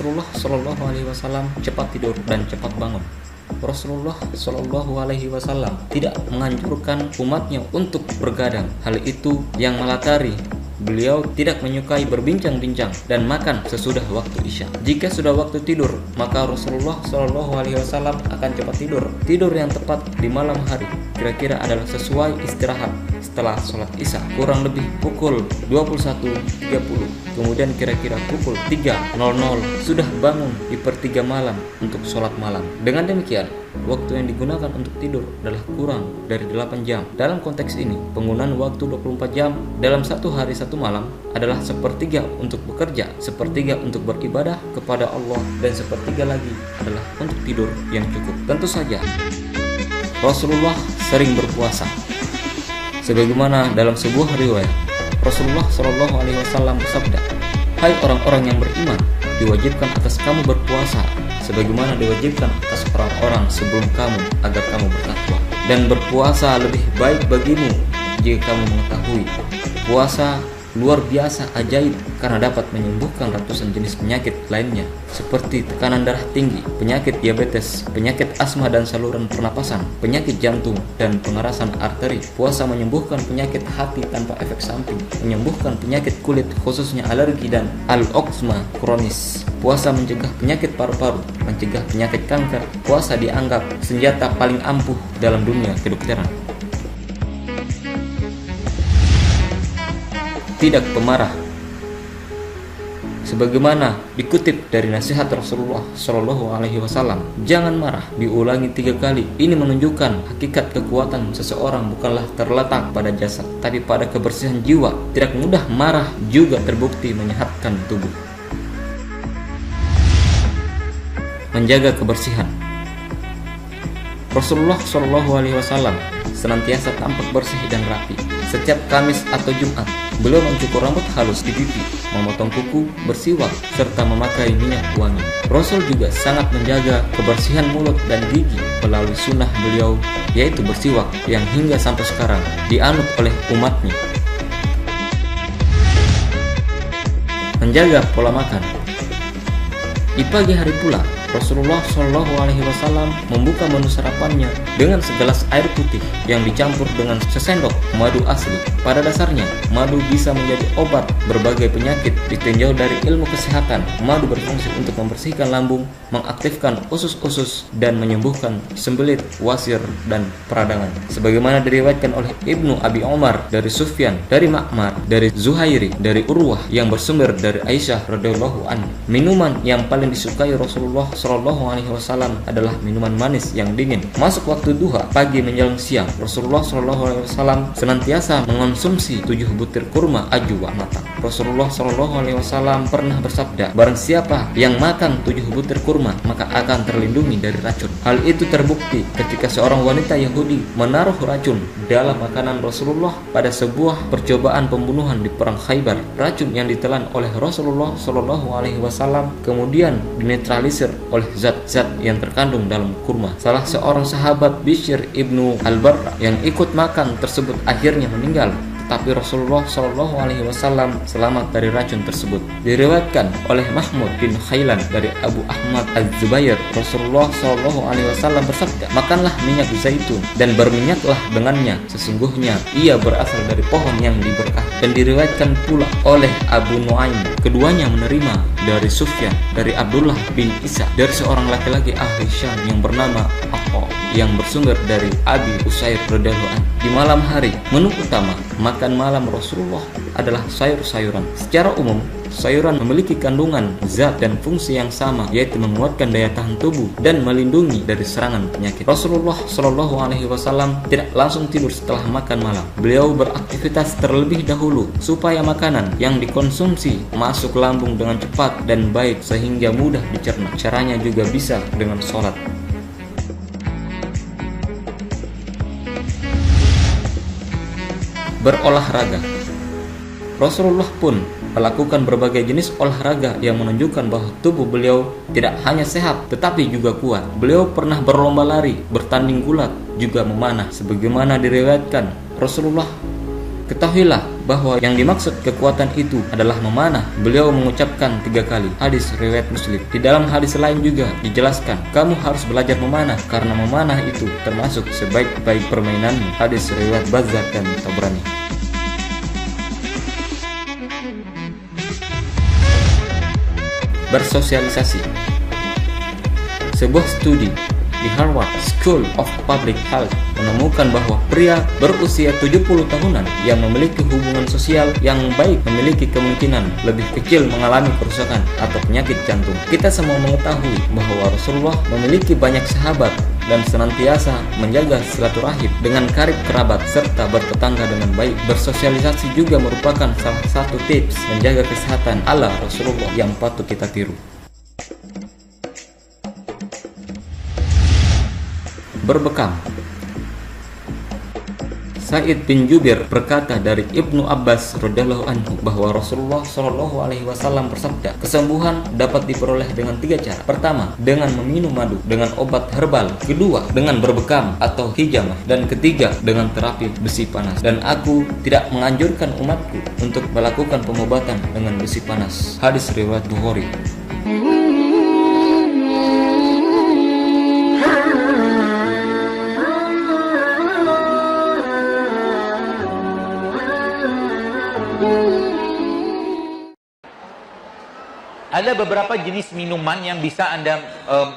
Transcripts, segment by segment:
Rasulullah Shallallahu Alaihi Wasallam cepat tidur dan cepat bangun. Rasulullah Shallallahu Alaihi Wasallam tidak menganjurkan umatnya untuk bergadang. Hal itu yang melatari beliau tidak menyukai berbincang-bincang dan makan sesudah waktu Isya. Jika sudah waktu tidur, maka Rasulullah Shallallahu Alaihi Wasallam akan cepat tidur. Tidur yang tepat di malam hari kira-kira adalah sesuai istirahat setelah sholat Isya, kurang lebih pukul 21.30. Kemudian kira-kira pukul 3.00 sudah bangun di per-3 malam untuk sholat malam. Dengan demikian, waktu yang digunakan untuk tidur adalah kurang dari 8 jam. Dalam konteks ini, penggunaan waktu 24 jam dalam satu hari satu malam adalah sepertiga untuk bekerja, sepertiga untuk beribadah kepada Allah, dan sepertiga lagi adalah untuk tidur yang cukup. Tentu saja, Rasulullah sering berpuasa. Sebagaimana dalam sebuah riwayat, Rasulullah Shallallahu Alaihi Wasallam bersabda, "Hai orang-orang yang beriman, diwajibkan atas kamu berpuasa sebagaimana diwajibkan atas orang-orang sebelum kamu agar kamu bertakwa. Dan berpuasa lebih baik bagimu jika kamu mengetahui puasa luar biasa ajaib karena dapat menyembuhkan ratusan jenis penyakit lainnya seperti tekanan darah tinggi, penyakit diabetes, penyakit asma dan saluran pernapasan, penyakit jantung dan pengerasan arteri. Puasa menyembuhkan penyakit hati tanpa efek samping, menyembuhkan penyakit kulit khususnya alergi dan al-oksma kronis. Puasa mencegah penyakit paru-paru, mencegah penyakit kanker. Puasa dianggap senjata paling ampuh dalam dunia kedokteran. Tidak pemarah. Sebagaimana dikutip dari nasihat Rasulullah Shallallahu Alaihi Wasallam, jangan marah, diulangi 3 kali. Ini menunjukkan hakikat kekuatan seseorang bukanlah terletak pada jasad, tapi pada kebersihan jiwa. Tidak mudah marah juga terbukti menyehatkan tubuh. Menjaga kebersihan. Rasulullah Shallallahu Alaihi Wasallam senantiasa tampak bersih dan rapi. Setiap Kamis atau Jumat, beliau mencukur rambut halus di pipi, memotong kuku, bersiwak, serta memakai minyak wangi. Rasul juga sangat menjaga kebersihan mulut dan gigi melalui sunnah beliau, yaitu bersiwak, yang hingga sampai sekarang dianut oleh umatnya. Menjaga pola makan. Di pagi hari pula, Rasulullah Shallallahu Alaihi Wasallam membuka menu sarapannya dengan segelas air putih yang dicampur dengan sesendok madu asli. Pada dasarnya, madu bisa menjadi obat berbagai penyakit. Ditinjau dari ilmu kesehatan, madu berfungsi untuk membersihkan lambung, mengaktifkan usus-usus, dan menyembuhkan sembelit, wasir, dan peradangan. Sebagaimana diriwayatkan oleh Ibnu Abi Omar dari Sufyan, dari Ma'mar, dari Zuhairi, dari Urwah, yang bersumber dari Aisyah radhiyallahu anha. Minuman yang paling disukai Rasulullah Shallallahu Alaihi Wasallam adalah minuman manis yang dingin. Masuk waktu duha, pagi menjelang siang, Rasulullah Shallallahu Alaihi Wasallam senantiasa mengonsumsi 7 butir kurma ajwa matang. Rasulullah Shallallahu Alaihi Wasallam pernah bersabda, barang siapa yang makan 7 butir kurma, maka akan terlindungi dari racun. Hal itu terbukti ketika seorang wanita Yahudi menaruh racun dalam makanan Rasulullah pada sebuah percobaan pembunuhan di perang Khaybar. Racun yang ditelan oleh Rasulullah Shallallahu Alaihi Wasallam kemudian dinetralisir oleh zat-zat yang terkandung dalam kurma. Salah seorang sahabat, Bishr ibnu Al-Barra, yang ikut makan tersebut akhirnya meninggal, tetapi Rasulullah Shallallahu Alaihi Wasallam selamat dari racun tersebut. Diriwayatkan oleh Mahmud bin Khailan dari Abu Ahmad Az-Zubair, Rasulullah Shallallahu Alaihi Wasallam bersabda, makanlah minyak zaitun dan berminyaklah dengannya, sesungguhnya ia berasal dari pohon yang diberkah. Dan diriwayatkan pula oleh Abu Nuaim, keduanya menerima dari Sufyan, dari Abdullah bin Isa, dari seorang laki-laki ahli Syam yang bernama Aqqa, yang bersumber dari Abi Usair radhiyallahu anhu. Di malam hari, menu utama makan malam Rasulullah adalah sayur-sayuran. Secara umum, sayuran memiliki kandungan zat dan fungsi yang sama, yaitu menguatkan daya tahan tubuh dan melindungi dari serangan penyakit. Rasulullah Shallallahu Alaihi Wasallam tidak langsung tidur setelah makan malam. Beliau beraktivitas terlebih dahulu supaya makanan yang dikonsumsi masuk lambung dengan cepat dan baik sehingga mudah dicerna. Caranya juga bisa dengan sholat. Berolahraga. Rasulullah pun melakukan berbagai jenis olahraga yang menunjukkan bahwa tubuh beliau tidak hanya sehat tetapi juga kuat. Beliau pernah berlomba lari, bertanding gulat, juga memanah. Sebagaimana diriwayatkan, Rasulullah Ketahuilah bahwa yang dimaksud kekuatan itu adalah memanah. Beliau mengucapkan 3 kali. Hadis riwayat Muslim. Di dalam hadis lain juga dijelaskan, kamu harus belajar memanah karena memanah itu termasuk sebaik-baik permainan. Hadis riwayat Bazzar dan Tabrani. Bersosialisasi. Sebuah studi di Harvard School of Public Health menemukan bahwa pria berusia 70 tahunan yang memiliki hubungan sosial yang baik memiliki kemungkinan lebih kecil mengalami kerusakan atau penyakit jantung. Kita semua mengetahui bahwa Rasulullah memiliki banyak sahabat dan senantiasa menjaga silaturahim dengan karib kerabat serta bertetangga dengan baik. Bersosialisasi juga merupakan salah satu tips menjaga kesehatan ala Rasulullah yang patut kita tiru. Berbekam. Sa'id bin Jubair berkata dari Ibnu Abbas radhiyallahu anhu bahwa Rasulullah shallallahu alaihi wasallam bersabda, kesembuhan dapat diperoleh dengan 3 cara. Pertama, dengan meminum madu dengan obat herbal. Kedua, dengan berbekam atau hijamah. Dan ketiga, dengan terapi besi panas. Dan aku tidak menganjurkan umatku untuk melakukan pengobatan dengan besi panas. Hadis riwayat Bukhari. Ada beberapa jenis minuman yang bisa Anda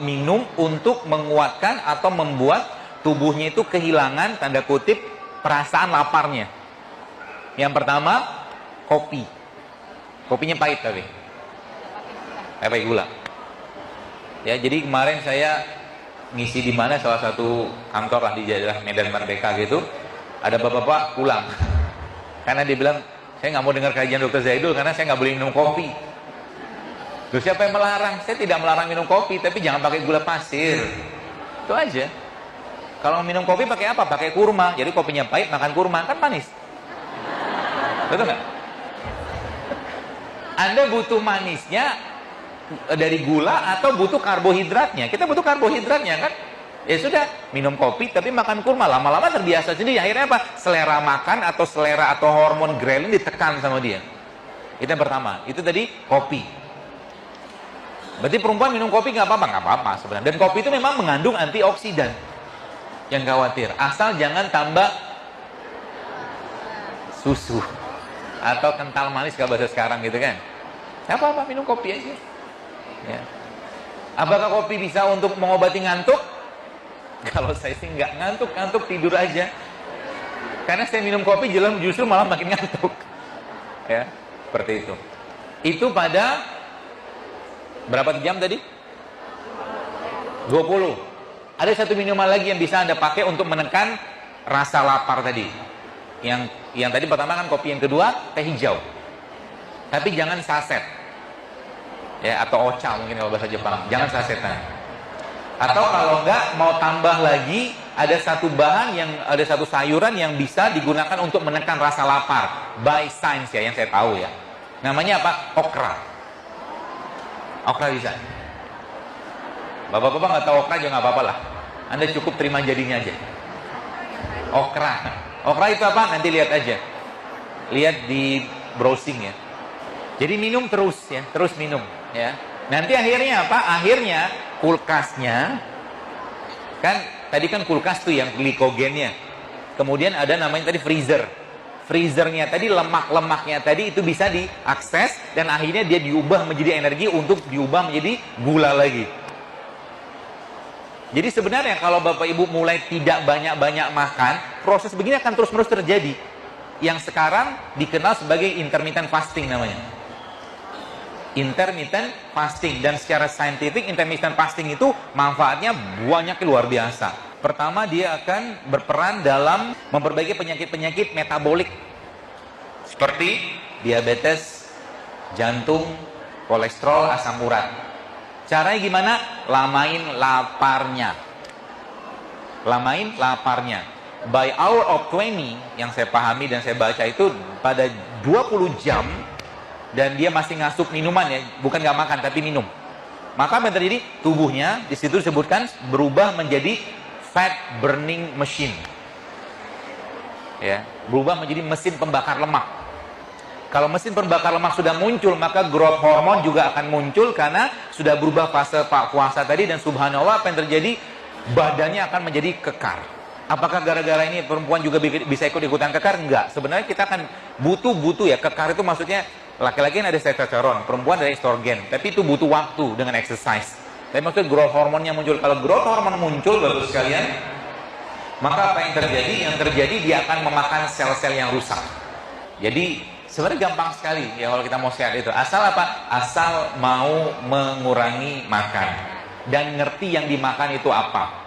minum untuk menguatkan atau membuat tubuhnya itu kehilangan, tanda kutip, perasaan laparnya. Yang pertama, kopi. Kopinya pahit tapi. Pakai gula. Ya, jadi kemarin saya ngisi di mana salah satu kantor lah di daerah Medan Merdeka gitu. Ada bapak-bapak pulang. Karena dia bilang, saya nggak mau dengar kajian Dr. Zaidul karena saya nggak boleh minum kopi. Terus siapa yang melarang? Saya tidak melarang minum kopi, tapi jangan pakai gula pasir. Itu aja. Kalau minum kopi pakai apa? Pakai kurma. Jadi kopinya pahit, makan kurma, kan manis. Betul nggak? Anda butuh manisnya dari gula atau butuh karbohidratnya? Kita butuh karbohidratnya kan? Ya sudah, minum kopi tapi makan kurma. Lama-lama terbiasa sendiri. Akhirnya apa? Selera makan atau selera atau hormon ghrelin ditekan sama dia. Itu yang pertama. Itu tadi kopi. Berarti perempuan minum kopi nggak apa-apa? Nggak apa-apa sebenarnya. Dan kopi itu memang mengandung antioksidan. Yang khawatir, asal jangan tambah susu atau kental manis kalau bahasa sekarang gitu kan. Nggak apa-apa, minum kopi aja. Ya. Apakah kopi bisa untuk mengobati ngantuk? Kalau saya sih nggak ngantuk tidur aja. Karena saya minum kopi justru malah makin ngantuk. Ya, seperti itu. Itu pada berapa jam tadi? 20. Ada satu minuman lagi yang bisa Anda pakai untuk menekan rasa lapar tadi. Yang tadi pertama kan kopi, yang kedua teh hijau. Tapi jangan saset. Ya, atau ocha mungkin kalau bahasa Jepang. Jangan sasetan. Atau kalau enggak mau tambah lagi, ada satu sayuran yang bisa digunakan untuk menekan rasa lapar. By science ya, yang saya tahu ya. Namanya apa? Okra. Okra bisa. Bapak-bapak nggak tahu okra juga nggak apa-apa lah. Anda cukup terima jadinya aja. Okra. Okra itu apa? Nanti lihat aja. Lihat di browsing ya. Jadi minum terus ya, terus minum ya. Nanti akhirnya apa? Akhirnya kulkasnya kan tadi kan kulkas tuh yang glikogennya. Kemudian ada namanya tadi freezer. Freezernya tadi, lemak-lemaknya tadi itu bisa diakses dan akhirnya dia diubah menjadi energi untuk diubah menjadi gula lagi. Jadi sebenarnya kalau Bapak Ibu mulai tidak banyak-banyak makan, proses begini akan terus-menerus terjadi. Yang sekarang dikenal sebagai intermittent fasting namanya. Intermittent fasting, dan secara saintifik intermittent fasting itu manfaatnya banyak, luar biasa. Pertama, dia akan berperan dalam memperbaiki penyakit-penyakit metabolik seperti diabetes, jantung, kolesterol, asam urat. Caranya gimana? Lamain laparnya. Lamain laparnya. By hour of 20 yang saya pahami dan saya baca itu pada 20 jam, dan dia masih ngasup minuman ya, bukan nggak makan tapi minum. Maka apa yang terjadi? Tubuhnya di situ disebutkan berubah menjadi fat burning machine. ya, berubah menjadi mesin pembakar lemak. Kalau mesin pembakar lemak sudah muncul, maka growth hormone juga akan muncul karena sudah berubah fase puasa tadi, dan subhanallah apa yang terjadi? Badannya akan menjadi kekar. Apakah gara-gara ini perempuan juga bisa ikut-ikutan kekar? Enggak. Sebenarnya kita akan butuh ya. Kekar itu maksudnya laki-laki ada testosteron, perempuan ada estrogen. Tapi itu butuh waktu dengan exercise. Tapi maksudnya growth hormonnya muncul. Kalau growth hormone muncul, bagus sekalian, maka apa yang terjadi? Yang terjadi dia akan memakan sel-sel yang rusak. Jadi sebenarnya gampang sekali ya kalau kita mau sehat itu. Asal apa? Asal mau mengurangi makan dan ngerti yang dimakan itu apa.